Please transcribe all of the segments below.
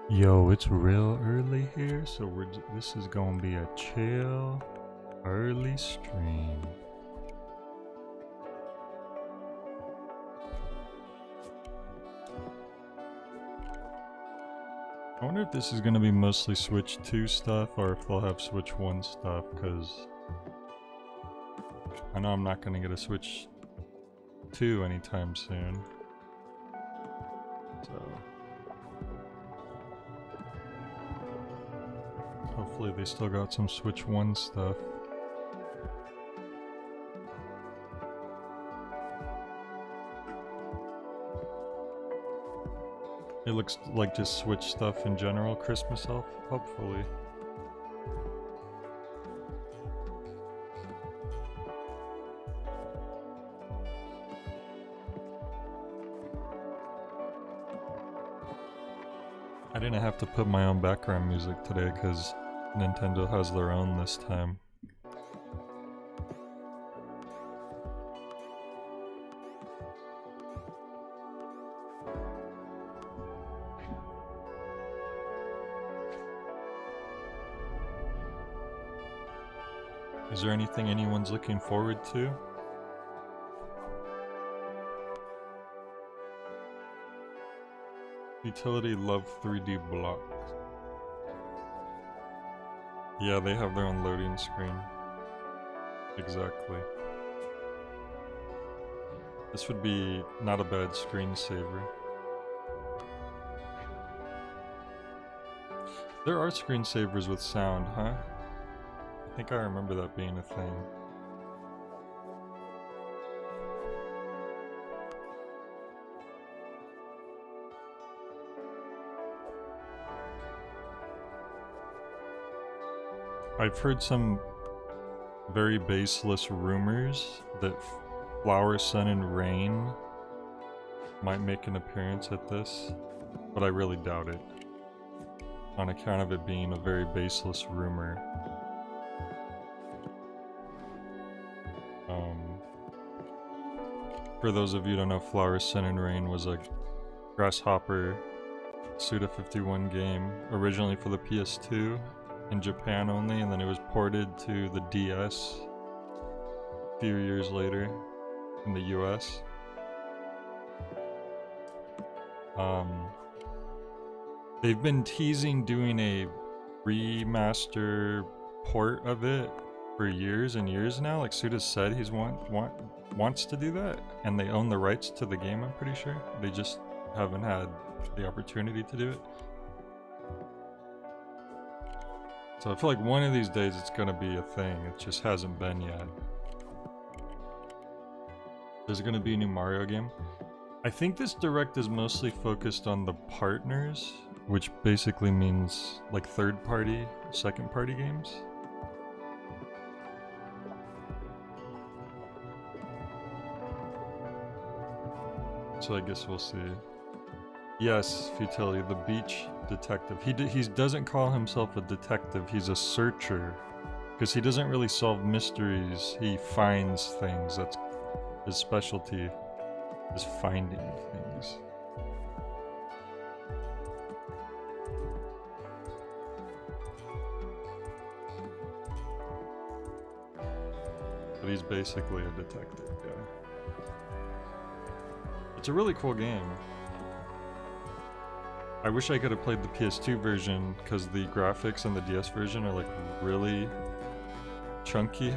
Yo, it's real early here, so this is gonna be a chill, early stream. I wonder if this is gonna be mostly Switch 2 stuff or if they'll have Switch 1 stuff, because I know I'm not gonna get a Switch 2 anytime soon. So hopefully they still got some Switch 1 stuff. It looks like just Switch stuff in general, Christmas elf, hopefully. I didn't have to put my own background music today because Nintendo has their own this time. Is there anything anyone's looking forward to? Utility love 3D blocks. Yeah, they have their own loading screen. Exactly. This would be not a bad screensaver. There are screensavers with sound, huh? I think I remember that being a thing. I've heard some very baseless rumors that Flower, Sun, and Rain might make an appearance at this, but I really doubt it, on account of it being a very baseless rumor. For those of you who don't know, Flower, Sun, and Rain was a Grasshopper Suda51 game, originally for the PS2, in Japan only, and then it was ported to the DS a few years later in the US. They've been teasing doing a remaster port of it for years and years now. Like Suda said he's wants to do that, and they own the rights to the game, I'm pretty sure. They just haven't had the opportunity to do it. So I feel like one of these days it's gonna be a thing, it just hasn't been yet. There's gonna be a new Mario game. I think this direct is mostly focused on the partners, which basically means like third party, second party games. So I guess we'll see. Yes, Futility, the beach detective. He doesn't call himself a detective, he's a searcher. Because he doesn't really solve mysteries, he finds things. That's his specialty, is finding things. But he's basically a detective, yeah. It's a really cool game. I wish I could have played the PS2 version because the graphics on the DS version are like really chunky.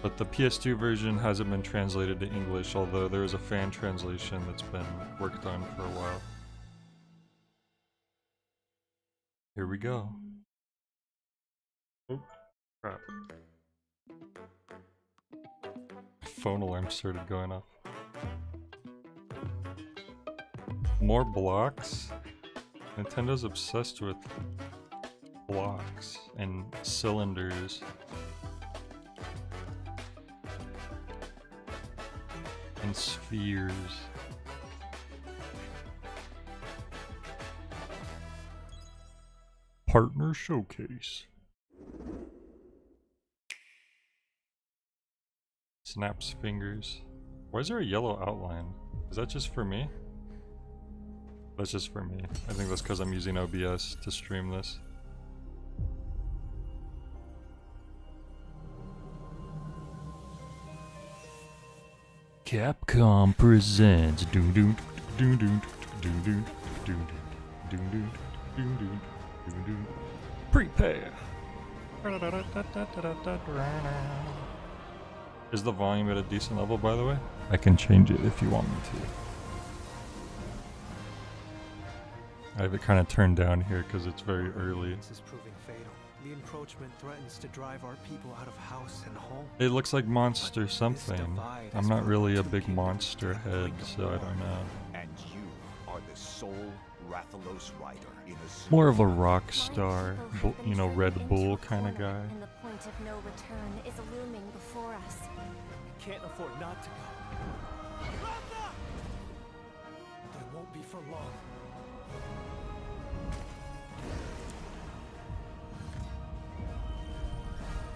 But the PS2 version hasn't been translated to English, although there is a fan translation that's been worked on for a while. Here we go. Oh, crap. Phone alarm started going off. More blocks? Nintendo's obsessed with blocks and cylinders. And spheres. Partner showcase. Snaps fingers. Why is there a yellow outline? Is that just for me? That's just for me. I think that's because I'm using OBS to stream this. Capcom presents prepare. Is the volume at a decent level, by the way? I can change it if you want me to. I have it kind of turned down here because it's very early. This is proving fatal. The encroachment threatens to drive our people out of house and home. It looks like monster something. I'm not really a big monster head, so I don't know. And you are the sole Rathalos rider in a zoo. More of a rock star, you know, Red Bull kind of guy. And the point of no return is looming before us. Can't afford not to go. Ratha! But it won't be for long.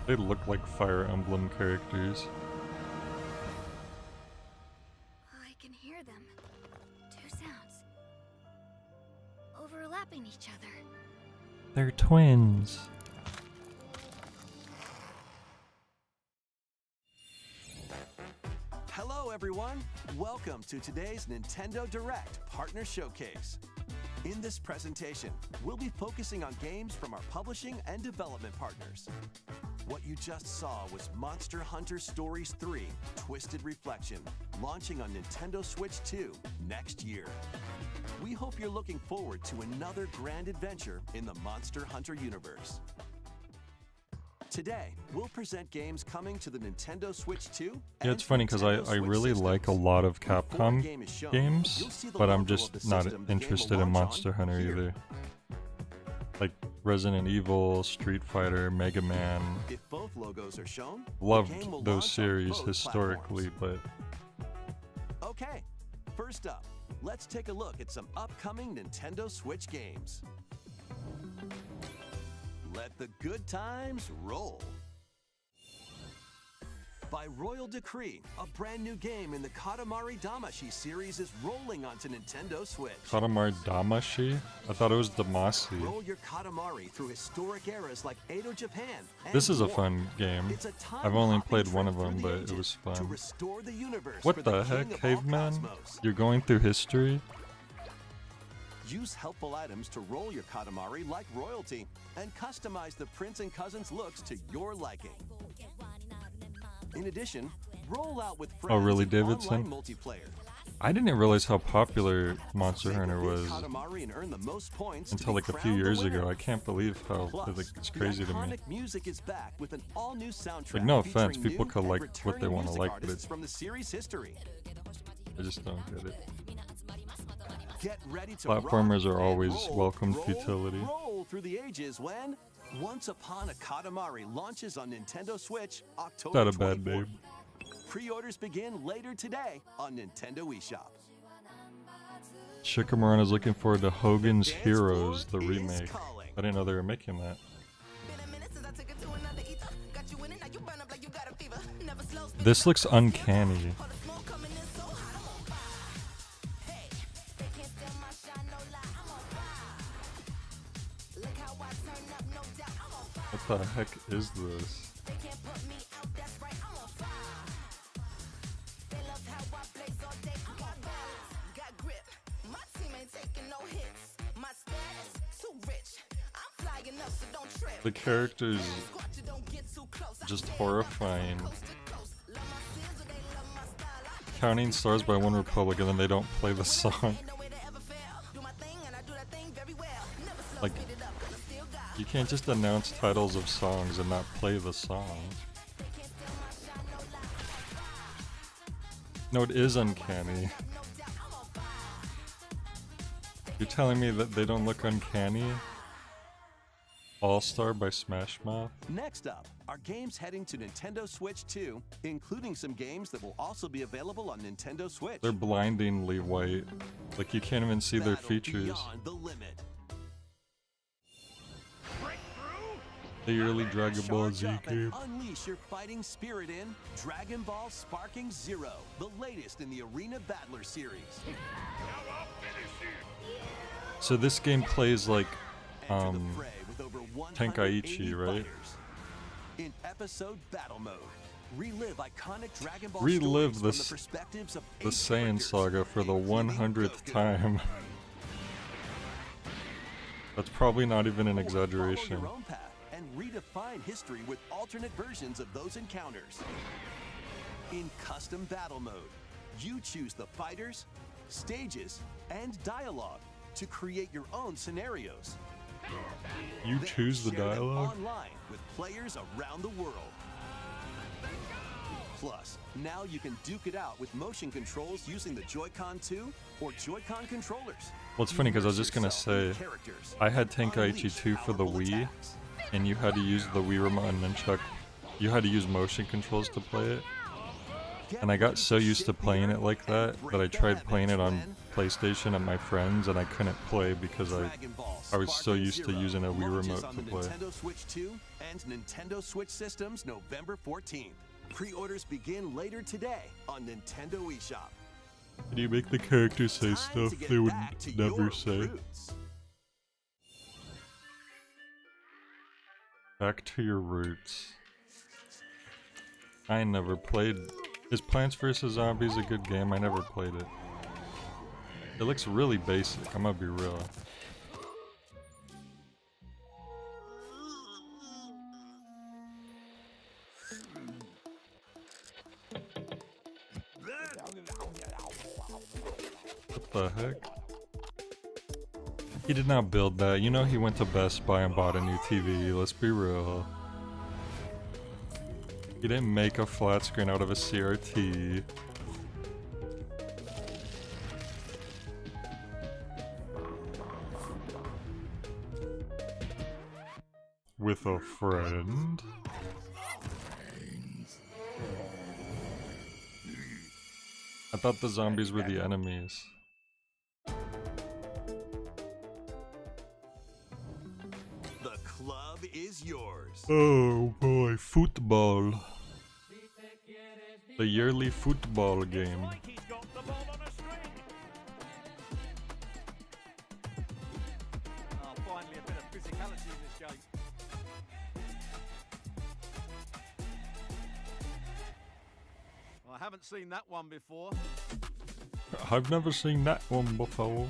They look like Fire Emblem characters. I can hear them. Two sounds. Overlapping each other. They're twins. Hello everyone! Welcome to today's Nintendo Direct Partner Showcase. In this presentation, we'll be focusing on games from our publishing and development partners. What you just saw was Monster Hunter Stories 3: Twisted Reflection, launching on Nintendo Switch 2 next year. We hope you're looking forward to another grand adventure in the Monster Hunter universe. Today, we'll present games coming to the Nintendo Switch 2. Yeah, it's funny because I really like a lot of Capcom games, but I'm just not interested in Monster Hunter either. Like Resident Evil, Street Fighter, Mega Man. If both logos are shown, loved those series historically, but okay, first up, let's take a look at some upcoming Nintendo Switch games. Let the good times roll. By royal decree, a brand new game in the Katamari Damacy series is rolling onto Nintendo Switch. Katamari Damacy? I thought it was Damacy. Roll your Katamari through historic eras like Edo Japan. This is a fun game. I've only played one of them, but it was fun. What the heck, caveman? You're going through history? Use helpful items to roll your Katamari like royalty and customize the prince and cousins looks to your liking. In addition, roll out with friends. Oh, really, in Davidson? online multiplayer. I didn't realize how popular Monster Hunter was Katamari and earn the most points until like a few years ago. I can't believe how like, it's crazy to me. Music is back with an all-new soundtrack. Like, no offense, featuring people new can and like what they returning want to music like, but artists it's, from the series history. I just don't get it. Get ready to Platformers rock are always and welcome futility. Roll through the ages when Once Upon a Katamari launches on Nintendo Switch October Not a bad 24th. name. Pre-orders begin later today on Nintendo eShop. Shikamaran is looking forward to Hogan's Dance Heroes, the floor is remake. calling. I didn't know they were making that. This looks uncanny. What the heck is this? The characters just horrifying. Counting Stars by One Republic and then they don't play the song. Like, you can't just announce titles of songs and not play the song. No, it is uncanny. You're telling me that they don't look uncanny? All-Star by Smash Mouth? Next up are games heading to Nintendo Switch 2, including some games that will also be available on Nintendo Switch. They're blindingly white. Like, you can't even see their Battle features. Beyond the limit. The early Dragon Ball Charge Z up and game. unleash your fighting spirit in Dragon Ball Sparking Zero, the latest in the Arena Battler series. So this game plays like Enter the fray with over 180 Tenkaichi, right? fighters. In episode battle mode, relive iconic Dragon Ball Relive stories this- from the perspectives of the 8 Saiyan characters, saga for the including 100th Goku. time. That's probably not even an Or exaggeration. Follow your own path and redefine history with alternate versions of those encounters. In custom battle mode, you choose the fighters, stages, and dialogue to create your own scenarios. You Then choose the share them dialogue? online with players around the world. Plus, now you can duke it out with motion controls using the Joy-Con 2 or Joy-Con controllers. Well, it's funny because I was just gonna Immerse yourself in say, the characters I had and Tenkaichi unleash 2 for the powerful Wii, attacks. and you had to use the Wii remote and nunchuck. You had to use motion controls to play it, Get and I got ready so to used to shift playing gear it like and that that break I the tried playing it heavens, on man. PlayStation at my friends, and I couldn't play because Dragon Ball I was so Sparking used to Zero using a Wii launches remote on to the play. Nintendo Switch 2 and Nintendo Switch systems November 14th. Pre-orders begin later today on Nintendo eShop. Can you make the characters say Time stuff to get they would back to never your say? roots. Back to your roots. I never played. Is Plants vs. Zombies a good game? I never played it. It looks really basic, I'm gonna be real. What the heck? He did not build that. You know he went to Best Buy and bought a new TV, let's be real. He didn't make a flat screen out of a CRT. With a friend? I thought the zombies were the enemies. The club is yours. Oh boy, football. The yearly football game. Like he's got the ball on a string. Oh, finally a bit of physicality in this game. Well, I haven't seen that one before. I've never seen that one before.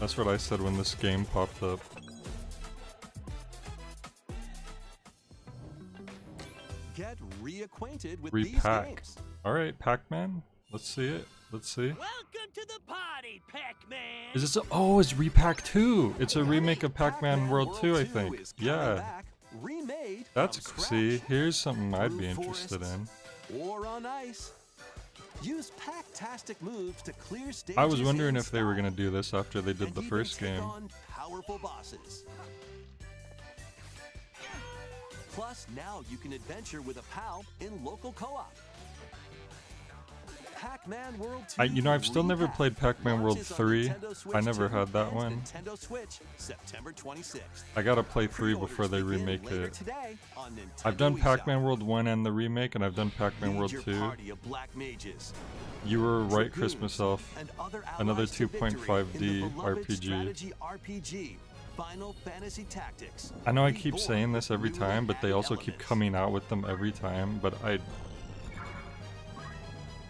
That's what I said when this game popped up. Get reacquainted with these Repack. games. Alright, Pac-Man. Let's see it. Let's see. Welcome to the party, Pac-Man. Is this a— oh, it's Repack 2! It's a remake of Pac-Man World 2, I think. is coming Yeah. back, remade That's— from see, scratch. here's something I'd be Through interested in. forests Or on ice. Use Pac-tastic moves to clear stages. I was wondering in if they were style, gonna do this after they did and the even first take game. on powerful bosses. Plus, now you can adventure with a pal in local co-op. Pac-Man World 2 You know, I've still never Repack played Pac-Man World launches on 3. Nintendo Switch I never 2 had that and one. Nintendo Switch, September 26th. I gotta play 3 Pre-orders before they begin remake later it. today on Nintendo I've done eShop. Pac-Man World 1 and the remake, and I've done Pac-Man Lead World your 2. party of black mages, You were right, dragoons, Christmas Elf. and other Another allies to victory 2.5D in the beloved RPG. strategy RPG, Final Fantasy Tactics. I know I keep Reborn saying this every with time, newly but they added also keep elements. coming out with them every time, but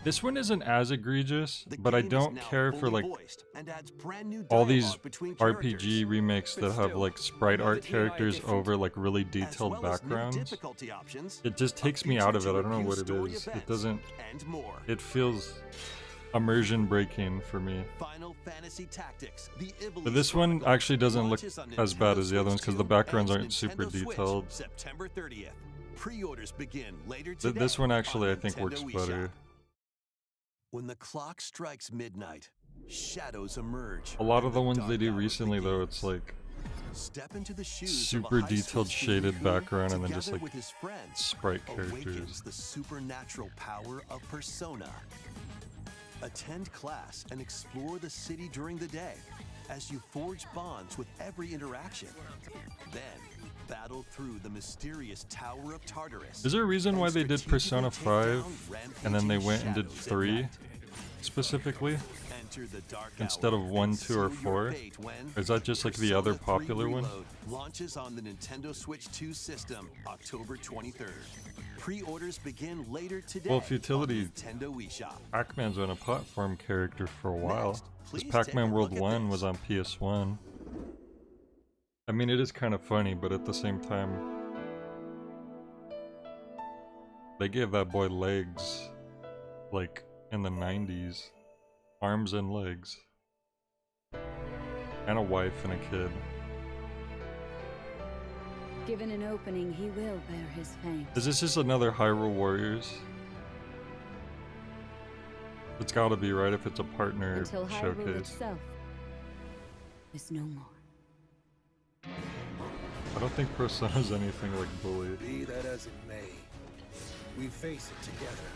this one isn't as egregious, The but I game is don't now care for fully like voiced and adds brand new all dialogue these between RPG characters, remakes that But have still, like sprite art but here are characters different. over like really as detailed well as new backgrounds. difficulty options, It just a takes me feature out of it. to I don't know review what it story is. It events, doesn't. and more. It feels immersion breaking for me. Final Fantasy Tactics, the Ivalice But this one Chronicle, actually doesn't look launches on as bad Nintendo as the other Switch ones because 2 the backgrounds and aren't super Nintendo Switch, detailed. September 30th. Pre-orders begin later today. This one actually I on think works Nintendo better. eShop. When the clock strikes midnight, shadows emerge. A lot in of the ones dark they do hour recently though, begins. it's like Step into the shoes of a super high school detailed student shaded who, background and then just together like with his friends, sprite awakens characters. the supernatural power of Persona. Attend class and explore the city during the day, as you forge bonds with every interaction. Then, battle through the mysterious Tower of Tartarus. Is there a reason why they did Persona 5 and then they rampaging went and did shadows 3 at night. specifically? Enter the dark Instead hour of 1, and 2, or seal your 4? fate when Or is that just like the other Persona 3 popular one? Reload launches on the Nintendo Switch 2 system October 23rd. Pre-orders begin later today. Well, Futility- on Nintendo eShop. Pac-Man's been a platform character for a while. Next, This please Pac-Man take a World look at 1 this. was on PS1. I mean, it is kind of funny, but at the same time, they gave that boy legs, like, in the 90s. Arms and legs. And a wife and a kid. Given an opening, he will bear his fame. Is this just another Hyrule Warriors? It's gotta be, right, if it's a partner Until Hyrule showcase. itself is no more. I don't think Persona's anything like Bully. Be that as it may, we face it together.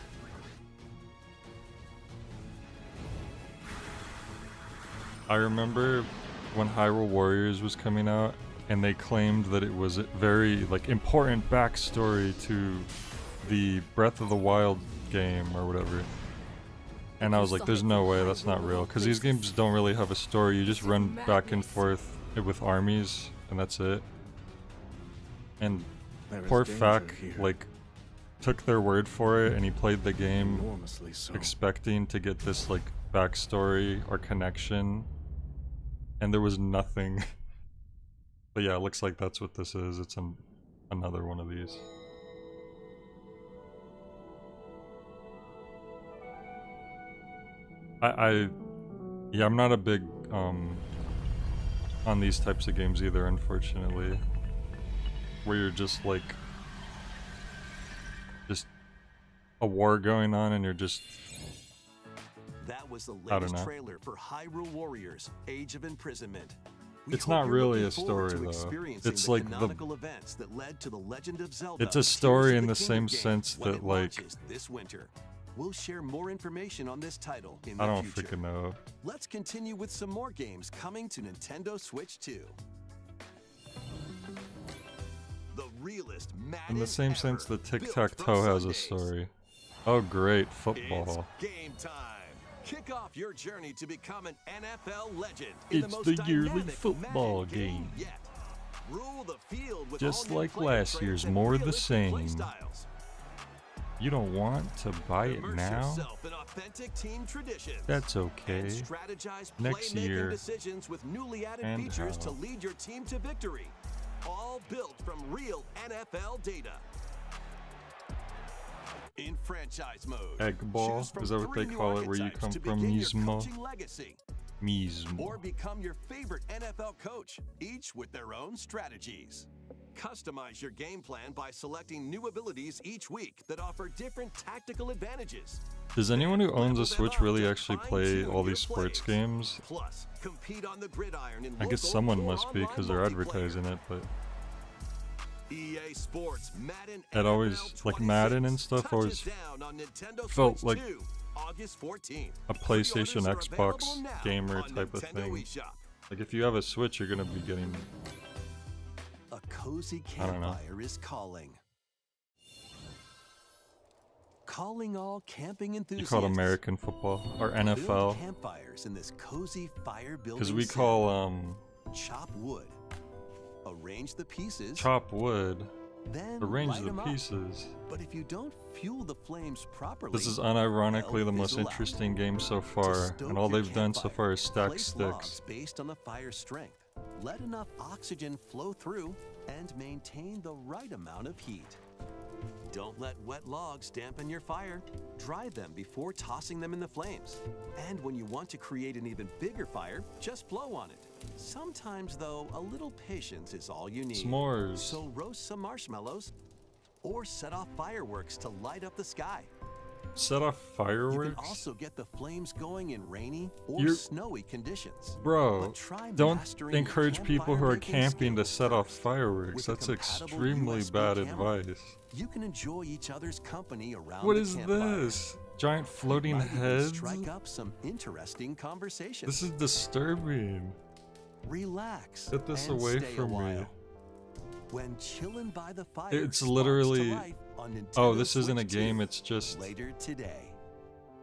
I remember when Hyrule Warriors was coming out, and they claimed that it was a very like important backstory to the Breath of the Wild game or whatever. And I was like, there's no way, that's not real. Because these games don't really have a story, you just run back and forth with armies, and that's it. And poor Fack, like, took their word for it, and he played the game Enormously so. expecting to get this, like, backstory or connection. And there was nothing. But yeah, it looks like that's what this is. It's another one of these. Yeah, I'm not a big on these types of games either, unfortunately, where you're just like a war going on and you're just That was the I don't latest know. trailer for Hyrule Warriors: Age of Imprisonment. We It's hope not you're really looking a forward story, to though. experiencing It's the like the- canonical events that led to the Legend of Zelda. It's a Tears story of in the Kingdom same game sense when that, it like, launches this winter. We'll share more information on this title in I the don't future. freaking know. Let's continue with some more games coming to Nintendo Switch 2. The realest Madden In the same ever, sense that built Tic-Tac-Toe from has a Sundays. story. Oh great, football. It's game time. Kick off your journey to become an NFL legend in It's the most the yearly dynamic football Madden game. yet. Rule the field with Just all new like player last traits year's, and more the realistic play same. styles. You don't want to buy it Immerse now? yourself in authentic team traditions. That's okay. And strategize Next playmaking year. decisions with newly added And features to how. lead your team to victory. All built from real NFL data. In franchise mode, Egg ball? choose from Is that what 3 they new call it, where you archetypes come to from? begin your Mismo? coaching legacy, or Mismo. become your favorite NFL coach, each with their own strategies. Customize your game plan by selecting new abilities each week that offer different tactical advantages. Does anyone who owns Level a them Switch up really to actually fine-tune play all your these sports plays. games? Plus, compete on the gridiron in I guess local someone or must be online because they're multiplayer. advertising it, but EA Sports Madden It always- NFL like Madden and 26 stuff always touches down on Nintendo felt Switch like 2, August 14th. a PlayStation, Pre-orders are Xbox available now gamer on type of Nintendo thing. eShop. Like if you have a Switch, you're gonna be getting. A cozy I don't know. campfire is calling. Calling all camping You enthusiasts. call it American football or Build NFL? campfires in this cozy fire building. Because we sim. call Chop wood. Arrange the pieces. chop wood, Then arrange light the 'em up. pieces. But if you don't fuel the flames properly, This is unironically they'll the most fizzle out. interesting game so To far, stoke and all your they've done so campfire, far is stack place sticks. logs based on the fire's strength. Let enough oxygen flow through and maintain the right amount of heat. Don't let wet logs dampen your fire. Dry them before tossing them in the flames. And when you want to create an even bigger fire, just blow on it. Sometimes, though, a little patience is all you need. S'mores. So roast some marshmallows or set off fireworks to light up the sky. Set off You fireworks? can also get the flames going in rainy or You're- snowy conditions. Bro, But try don't mastering your encourage people who are campfire-making camping to skills set off first. fireworks. With a That's compatible extremely USB bad camera, advice. You can enjoy each other's company around What the is campfire. this? Giant floating Might even heads? Strike up some interesting conversations. This is disturbing. relax, Get this and away stay from a me. while. When Chillin' by the Fire It's spawns literally- to life on Nintendo Oh, this isn't a Switch game, 2 it's just... later today.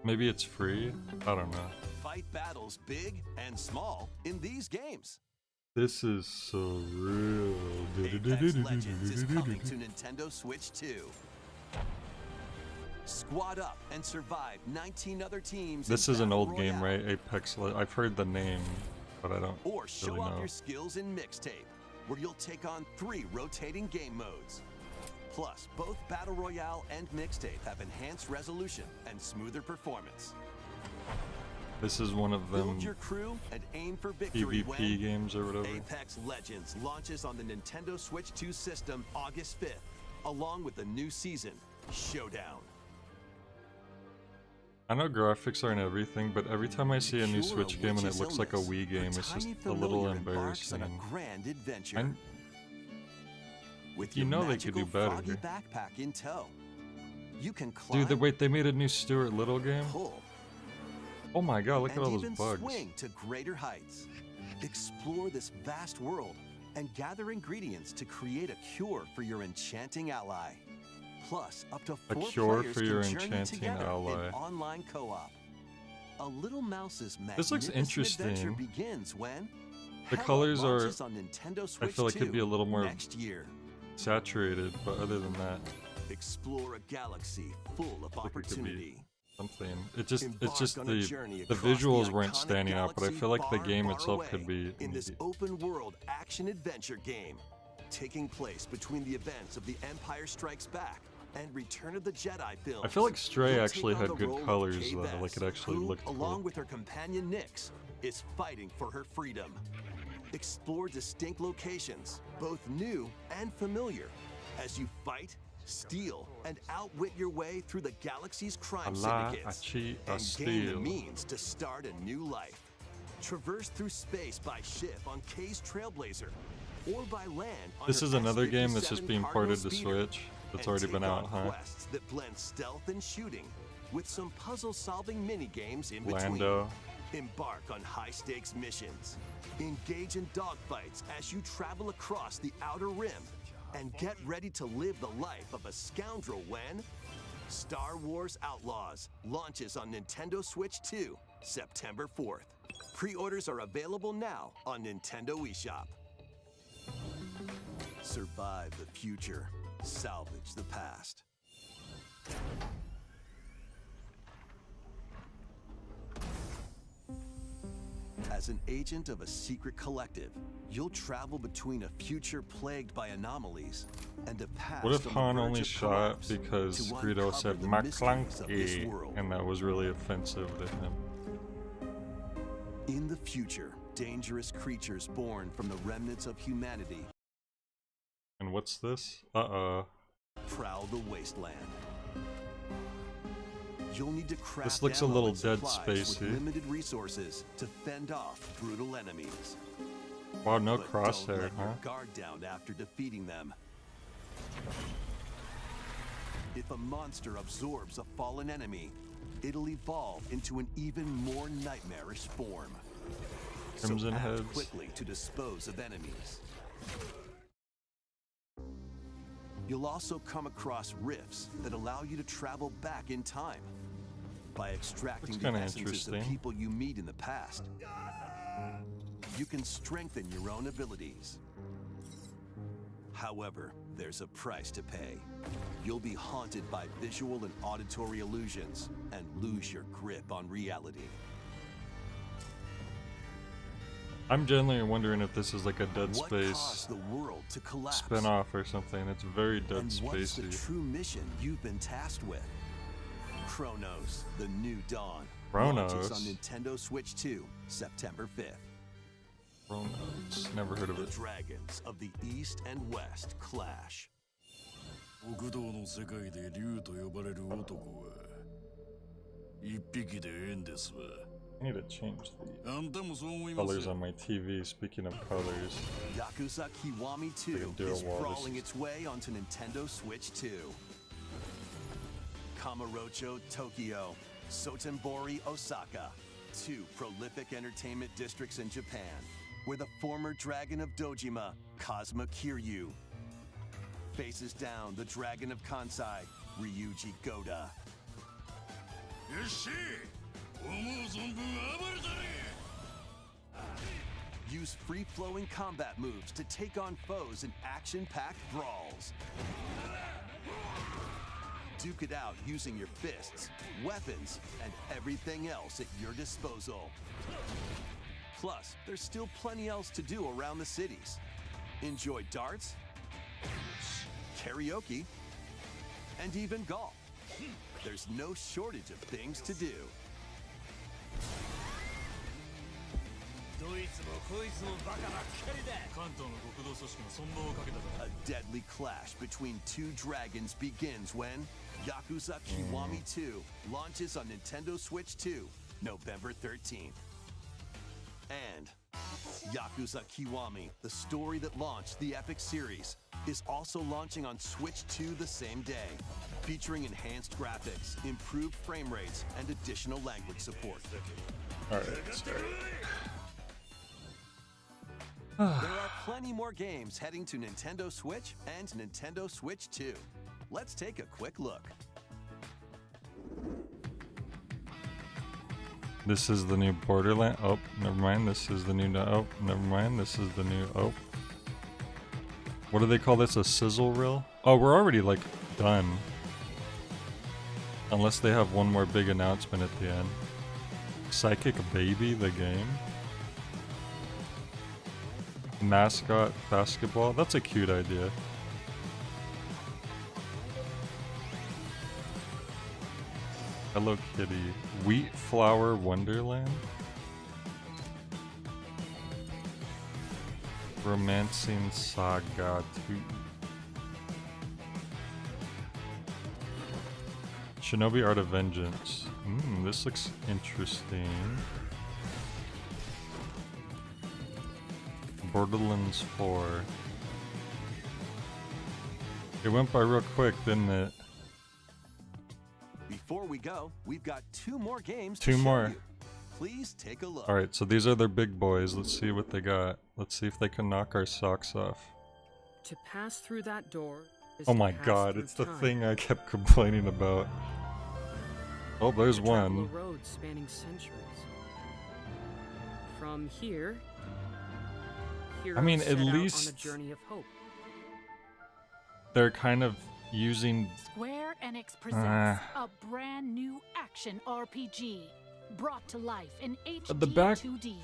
Maybe it's free? I don't know. Fight battles big and small in these games. This is so real. Apex Legends is coming to Nintendo Switch 2. Squad up and survive 19 other teams. This in is an Battle old game, Royale. right? Apex I've heard the name, but I don't Or show really off know. your skills in Mixtape, where you'll take on 3 rotating game modes. Plus, both Battle Royale and Mixtape have enhanced resolution and smoother performance. This is one of them Build your crew and aim for victory PvP when games or whatever. Apex Legends launches on the Nintendo Switch 2 system August 5th, along with the new season, Showdown. I know graphics aren't everything, but every time I see a new Cure Switch game and it witch's looks like a illness, Wii game, her it's just tiny a little familiar embarks embarrassing. on a grand adventure. I'm- With you your know they could magical do better. Froggy backpack in tow, you can climb, Dude, wait, they made a new Stuart Little game? pull, Oh my god, look at and all those even bugs. swing to greater heights. Explore this vast world and gather ingredients to create a cure for your enchanting ally. Plus, up to A 4 cure players for can your journey enchanting together ally. in online co-op. A Little Mouse's This looks magnificent adventure interesting. begins when The Hella colors are- launches on Nintendo Switch feel like it'd 2 be a little more- next year. Saturated, but other than that, Explore a galaxy full of like it could be opportunity. something. It's Embark just on a journey the across visuals the weren't iconic standing out, but I galaxy feel like the far, game far itself away could be in this neat. open world action adventure game, taking place between the events of The Empire Strikes Back and Return of the Jedi films. I feel like Stray You'll actually take on had the good role of colors Kay though, Vess, like it actually who, looked along cool. with her companion Nyx, is fighting for her freedom. Explore distinct locations, both new and familiar, as you fight, steal, and outwit your way through the galaxy's crime Allah, syndicates, I cheat, I and gain the steal. means to start a new life. Traverse through space by ship on Kay's Trailblazer, or by land on This her is another game that's S-57 just being cargo ported to speeder, Switch. That's and already take been out, on huh? quests that blend stealth and shooting with some puzzle-solving mini-games in Lando. between. Embark on high-stakes missions. Engage in dogfights as you travel across the Outer Rim, and get ready to live the life of a scoundrel when Star Wars Outlaws launches on Nintendo Switch 2, September 4th. Pre-orders are available now on Nintendo eShop. Survive the future. Salvage the past. As an agent of a secret collective, you'll travel between a future plagued by anomalies and a past What if on the Han verge only of shot collapse because to Greedo uncover said the mysteries of this McClunky, world. and that was really offensive to him? In the future, dangerous creatures born from the remnants of humanity And what's this? Uh-oh. prowl the wasteland. You'll need to craft This looks a ammo little and Dead supplies with Spacey. limited resources to fend off brutal enemies. Wow, no But don't crosshair, let huh? your guard down after defeating them. If a monster absorbs a fallen enemy, it'll evolve into an even more nightmarish form. Crimson so act Heads. quickly to dispose of enemies. You'll also come across rifts that allow you to travel back in time by extracting Looks the kinda essences of interesting. people you meet in the past. You can strengthen your own abilities. However, there's a price to pay. You'll be haunted by visual and auditory illusions and lose your grip on reality. I'm genuinely wondering if this is like a Dead What Space caused the world to collapse? spin-off or something. It's very Dead And what's the Spacey. true mission you've been tasked with? Chronos: The New Dawn. Chronos? Launches on Nintendo Switch 2, September 5th. Chronos. Never heard of The it. dragons of the East and West clash. 極道の世界で竜と呼ばれる男は一匹でええんですわ。 I need to change the あんたもそう思います colors よ on my TV. Speaking of colors, Yakuza Kiwami 2 Like a dual is wall, crawling this- its way onto Nintendo Switch 2. Kamurocho Tokyo, Sotenbori Osaka, 2 prolific entertainment districts in Japan. where the former dragon of Dojima, Cosma Kiryu, faces down the dragon of Kansai, Ryuji Goda. よっしゃ思う存分暴れたね Use free-flowing combat moves to take on foes in action-packed brawls. Duke it out using your fists, weapons, and everything else at your disposal. Plus, there's still plenty else to do around the cities. Enjoy darts, karaoke, and even golf. There's no shortage of things to do. どいつもこいつもバカばっかりだ。関東の極道組織の存亡をかけたぞ A deadly clash between two dragons begins when Yakuza Kiwami 2 launches on Nintendo Switch 2, November 13th. And Yakuza Kiwami, the story that launched the Epic series, is also launching on Switch 2 the same day, featuring enhanced graphics, improved frame rates, and additional language support. Alright, start. There are plenty more games heading to Nintendo Switch and Nintendo Switch 2. Let's take a quick look. This is the new Borderland. Oh, never mind. This is the new. Oh, never mind. This is the new. Oh. What do they call this? A sizzle reel? Oh, we're already like done. Unless they have one more big announcement at the end. Psychic Baby, the game. Mascot basketball. That's a cute idea. Hello Kitty. Wheat Flower Wonderland? Romancing Saga 2. Shinobi Art of Vengeance. This looks interesting. Borderlands 4. It went by real quick, didn't it? Before we go, we've got two more games Two to show more. you. Please take a look. Alright, so these are their big boys. Let's see what they got. Let's see if they can knock our socks off. To pass through that door is Oh to my pass god, through it's the time. thing I kept complaining about. Oh, there's Travel one. a road spanning centuries. From here, heroes mean, at set out least- on a journey of hope. They're kind of using... Square Enix presents a brand new action RPG brought to life in HD the back- 2D.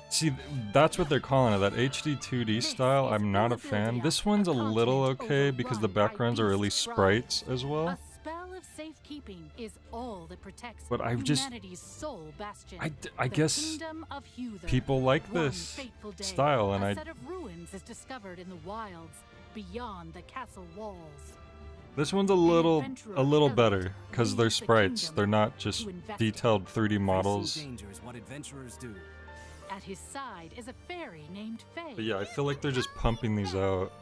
See, that's what they're calling it, that HD 2D This style. is I'm not a fan. Bulldonia, This one's a little continent okay because the overrun by backgrounds are really beast sprites as A well. spell of safekeeping is all that protects But I've just- humanity's sole bastion. I the guess Kingdom of Huther. people like One this fateful day, style, and a I... set of ruins is discovered in the wilds beyond the castle walls. This one's a little better because they're leaves the sprites. kingdom They're not just to investigate. detailed 3D models. Danger is what adventurers do. At his side is a fairy named Faye. But yeah, I feel like they're just pumping these out.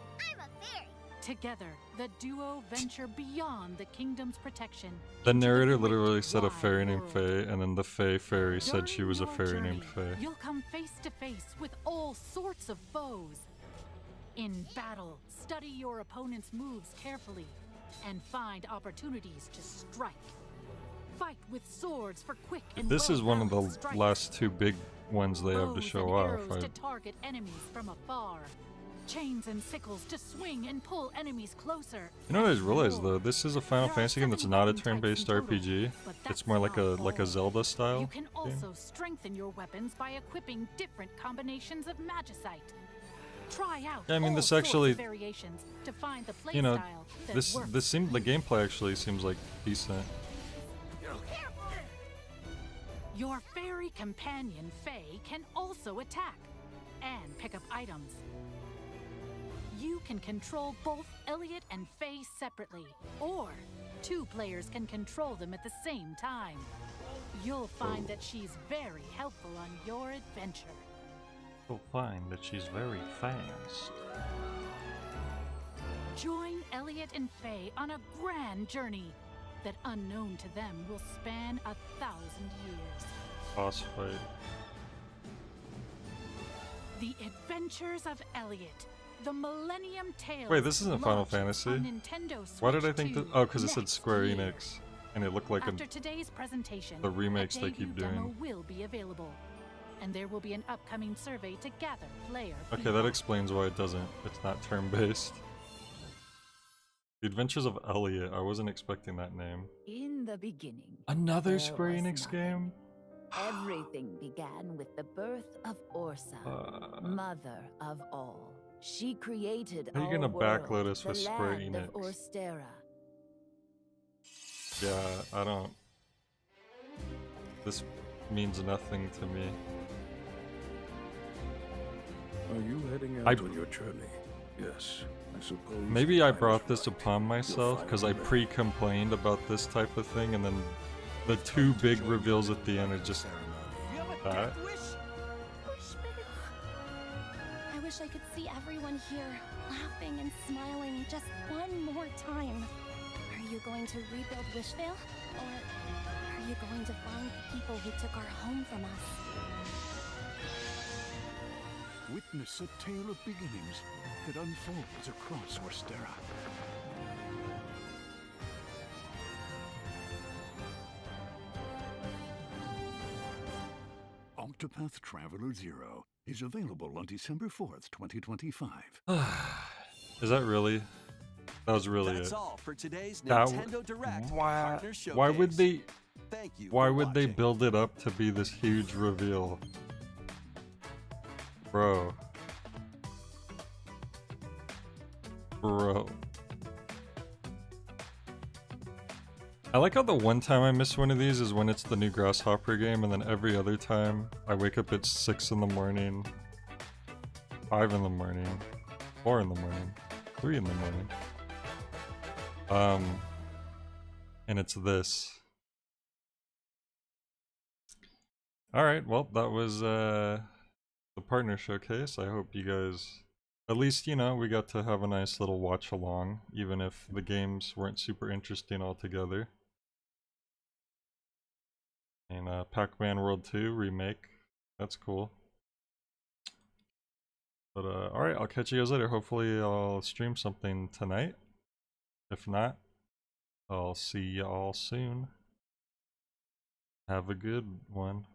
Together, the duo venture beyond the kingdom's protection. The into narrator great literally said a wide fairy named world. Faye, and then the Fae fairy said she During was a your fairy journey, named Faye. You'll come face to face with all sorts of foes. In battle, study your opponent's moves carefully and find opportunities to strike. Fight with swords for quick and This is one of the well-balanced strikes. last two big ones they have to Bows show and off. arrows to target enemies from afar. Chains and sickles to swing and pull enemies closer. You know what I just as realized war. though? This is a Final There are Fantasy game that's 7 not a weapon types in turn-based total, RPG. but It's that's more like a not all. Zelda style You can game. also strengthen your weapons by equipping different combinations of magicite. Try out Yeah, I mean, all this sorts actually- of variations to find the play You know, style that this works. seems the gameplay actually seems like decent. Your fairy companion, Faye, can also attack and pick up items. You can control both Elliot and Faye separately, or 2 players can control them at the same time. You'll find that she's very helpful on your adventure. You'll find that she's very fast. Join Elliot and Faye on a grand journey that, unknown to them, will span 1,000 years. Boss fight. The Adventures of Elliot. The Millennium Tales. Wait, this isn't Final launches Fantasy. on Nintendo Why did I Switch think that? 2 Oh, because it said next Square year. Enix, and it looked like After today's presentation, the remakes a they debut keep demo doing. will be available, and there will be an upcoming survey to gather player Okay, feedback. that explains why it doesn't. It's not turn-based. The Adventures of Elliot. I wasn't expecting that name. In the beginning, Another there Square was Enix nothing. game? Everything began with the birth of Orsa, mother of all. She created How are you our gonna backload world, us the with Square land of Enix? Orstera. Yeah, I don't. This means nothing to me. Are you heading out on your journey? Yes, I suppose. Maybe I time brought is this right. upon myself because I finally pre-complained about this type of thing, and then the two big reveals at the end are just that. I wish I could see everyone here laughing and smiling just one more time. Are you going to rebuild Wishvale? Or are you going to find the people who took our home from us? Witness a tale of beginnings that unfolds across Orstera. Octopath Traveler 0 is available on December 4th, 2025. Is that really? That was really That's it. all for today's That Nintendo Direct why? Partner Showcase. Why would they? Thank you Why for would they watching. build it up to be this huge reveal, bro? Bro. I like how the one time I miss one of these is when it's the new Grasshopper game, and then every other time I wake up at 6 in the morning, 5 in the morning, 4 in the morning, 3 in the morning. And it's this. Alright, well, that was the partner showcase. I hope you guys, at least, you know, we got to have a nice little watch along, even if the games weren't super interesting altogether. And Pac-Man World 2 remake, that's cool. But alright, I'll catch you guys later. Hopefully I'll stream something tonight. If not, I'll see y'all soon. Have a good one.